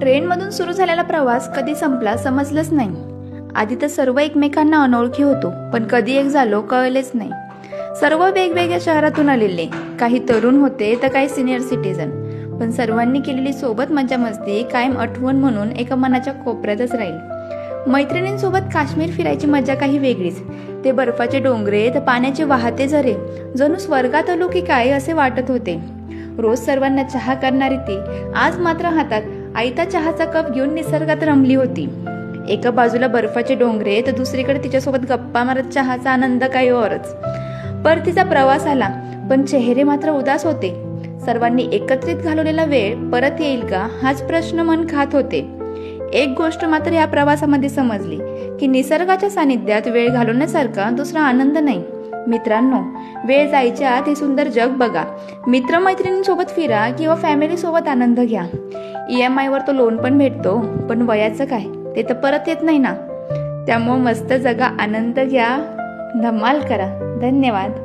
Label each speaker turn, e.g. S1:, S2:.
S1: ट्रेनमधून सुरू झालेला प्रवास कधी संपला समजलंच नाही. आधी तर सर्व एकमेकांना अनोळखी होतो, पण कधी एक झालो कळलेच नाही. सर्व वेगवेगळ्या शहरातून आलेले, काही तरुण होते तर काही सिनियर सिटीजन, पण सर्वांनी केलेली सोबत मजा मस्ती कायम आठवण म्हणून एका मनाच्या कोपऱ्यातच राहील. मैत्रिणींसोबत काश्मीर फिरायची मजा काही वेगळीच. ते बर्फाचे डोंगरे तर पाण्याचे वाहते झरे, जणू स्वर्गात आलो की काय असे वाटत होते. रोज सर्वांना चहा करणारी ती आज मात्र हातात आयता चहाचा कप घेऊन निसर्गात रमली होती. एका बाजूला बर्फाचे डोंगरे तर दुसरीकडे तिच्यासोबत गप्पा मारत चहाचा आनंद काही औरच. परतीचा प्रवास आला, पण चेहरे मात्र उदास होते. सर्वांनी एकत्रित घालवलेला वेळ परत येईल का हाच प्रश्न मन खात होते. एक गोष्ट मात्र या प्रवासामध्ये समजली की निसर्गाच्या सानिध्यात वेळ घालवण्यासारखा दुसरा आनंद नाही. मित्रांनो, वेळ जायच्या आत हे सुंदर जग बघा. मित्रमैत्रिणींसोबत फिरा किंवा फॅमिली सोबत आनंद घ्या. EMI वर तो लोन पण भेटतो, पण वयाचं काय ते तर परत येत नाही ना. त्यामुळे मस्त जगा, आनंद घ्या, धमाल करा. धन्यवाद.